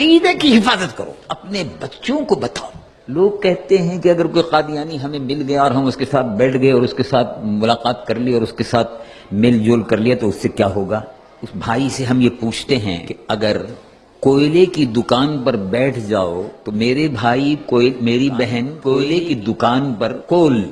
عقیدے کی حفاظت کرو، اپنے بچوں کو بتاؤ۔ لوگ کہتے ہیں کہ اگر کوئی قادیانی ہمیں مل گیا اور ہم اس کے ساتھ بیٹھ گئے اور اس کے ساتھ ملاقات کر لی اور اس کے ساتھ مل جول کر لیا تو اس سے کیا ہوگا؟ اس بھائی سے ہم یہ پوچھتے ہیں کہ اگر کوئلے کی دکان پر بیٹھ جاؤ تو میرے بھائی میری بہن کوئلے کی دکان پر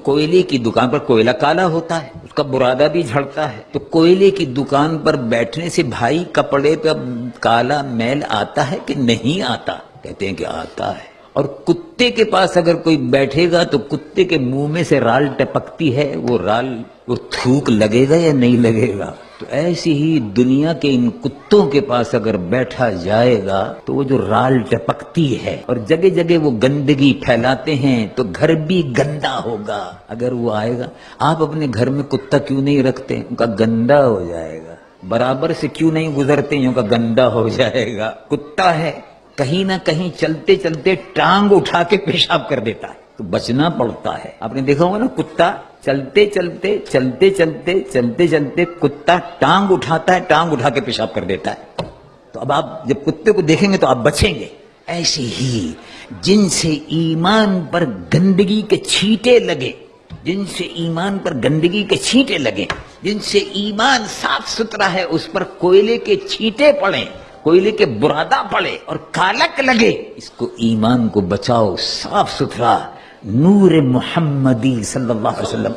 کوئلے کی دکان پر کوئلہ کالا ہوتا ہے، اس کا برادہ بھی جھڑتا ہے، تو کوئلے کی دکان پر بیٹھنے سے بھائی کپڑے پہ کالا میل آتا ہے کہ نہیں آتا؟ کہتے ہیں کہ آتا ہے۔ اور کتے کے پاس اگر کوئی بیٹھے گا تو کتے کے منہ میں سے رال ٹپکتی ہے، وہ تھوک لگے گا یا نہیں لگے گا؟ تو ایسی ہی دنیا کے ان کتوں کے پاس اگر بیٹھا جائے گا تو وہ جو رال ٹپکتی ہے اور جگہ جگہ وہ گندگی پھیلاتے ہیں تو گھر بھی گندا ہوگا۔ اگر وہ آئے گا، آپ اپنے گھر میں کتا کیوں نہیں رکھتے؟ ان کا گندا ہو جائے گا۔ برابر سے کیوں نہیں گزرتے؟ ان کا گندا ہو جائے گا۔ کتا ہے، کہیں نہ کہیں چلتے چلتے ٹانگ اٹھا کے پیشاب کر دیتا ہے، تو بچنا پڑتا ہے۔ آپ نے دیکھا ہوگا نا، کتا چلتے چلتے کتا ٹانگ اٹھاتا ہے، ٹانگ اٹھا کے پیشاب کر دیتا ہے۔ تو اب آپ جب کتے کو دیکھیں گے تو آپ بچیں گے۔ ایسے ہی جن سے ایمان پر گندگی کے چھینٹے لگے، جن سے ایمان پر گندگی کے چھینٹے لگے، جن سے ایمان صاف ستھرا ہے اس پر کوئلے کے چھینٹے پڑیں، کوئلے کے برادہ پڑے اور کالک لگے، اس کو ایمان کو بچاؤ۔ صاف ستھرا نور محمدی صلی اللہ علیہ وسلم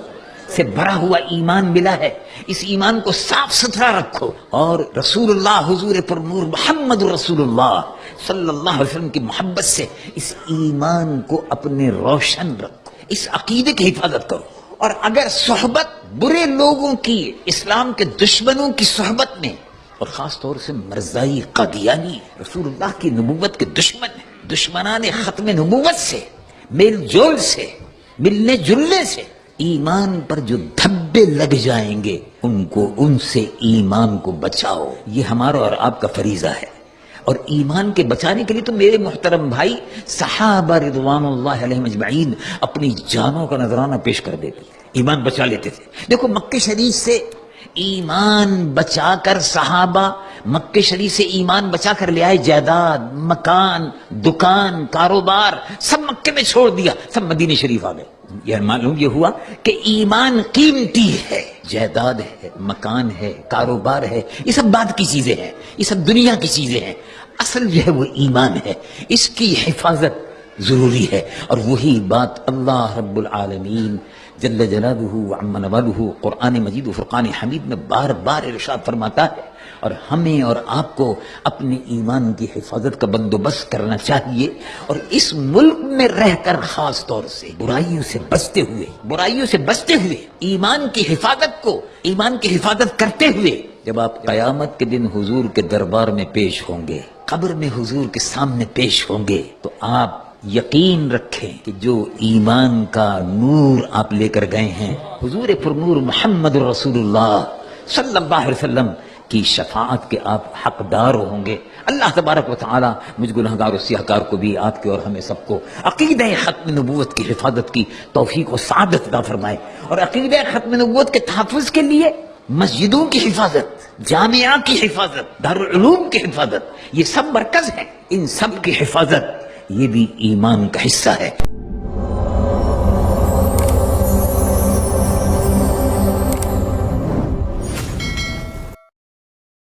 سے بھرا ہوا ایمان ملا ہے، اس ایمان کو صاف ستھرا رکھو، اور رسول اللہ حضور پر نور محمد رسول اللہ صلی اللہ علیہ وسلم کی محبت سے اس ایمان کو اپنے روشن رکھو، اس عقیدے کی حفاظت کرو۔ اور اگر صحبت برے لوگوں کی، اسلام کے دشمنوں کی صحبت میں، اور خاص طور سے مرزائی قادیانی رسول اللہ کی نبوت کے دشمنان ختم نبوت سے میل جول سے، ملنے جلنے سے ایمان پر جو دھبے لگ جائیں گے ان سے ایمان کو بچاؤ۔ یہ ہمارا اور آپ کا فریضہ ہے۔ اور ایمان کے بچانے کے لیے تو میرے محترم بھائی صحابہ رضوان اللہ علیہم اجمعین اپنی جانوں کا نذرانہ پیش کر دیتے تھے، ایمان بچا لیتے تھے۔ دیکھو مکہ شریف سے ایمان بچا کر صحابہ مکہ شریف سے ایمان بچا کر لے آئے، جائیداد، مکان، دکان، کاروبار سب مکے میں چھوڑ دیا، سب مدینہ شریف آ گئے۔ یہ معلوم یہ ہوا کہ ایمان قیمتی ہے، جائیداد ہے، مکان ہے، کاروبار ہے، یہ سب بعد کی چیزیں ہیں، یہ سب دنیا کی چیزیں ہیں، اصل جو ہے وہ ایمان ہے، اس کی حفاظت ضروری ہے۔ اور وہی بات اللہ رب العالمین جل جلالہ وعم نوالہ قرآن مجید و فرقان حمید میں بار بار ارشاد فرماتا ہے۔ اور ہمیں اور آپ کو اپنے ایمان کی حفاظت کا بندوبست کرنا چاہیے، اور اس ملک میں رہ کر خاص طور سے برائیوں سے بچتے ہوئے ایمان کی حفاظت کرتے ہوئے جب آپ قیامت کے دن حضور کے دربار میں پیش ہوں گے، قبر میں حضور کے سامنے پیش ہوں گے، تو آپ یقین رکھیں کہ جو ایمان کا نور آپ لے کر گئے ہیں، حضور پر نور محمد رسول اللہ صلی اللہ علیہ وسلم کی شفاعت کے آپ حقدار ہوں گے۔ اللہ تبارک و تعالی مجھ گناہگار و سیاہکار کو بھی، آپ کے اور ہمیں سب کو عقیدہ ختم نبوت کی حفاظت کی توفیق و سعادت عطا فرمائے، اور عقیدہ ختم نبوت کے تحفظ کے لیے مسجدوں کی حفاظت، جامعہ کی حفاظت، دارالعلوم کی حفاظت، یہ سب مرکز ہیں، ان سب کی حفاظت یہ بھی ایمان کا حصہ ہے۔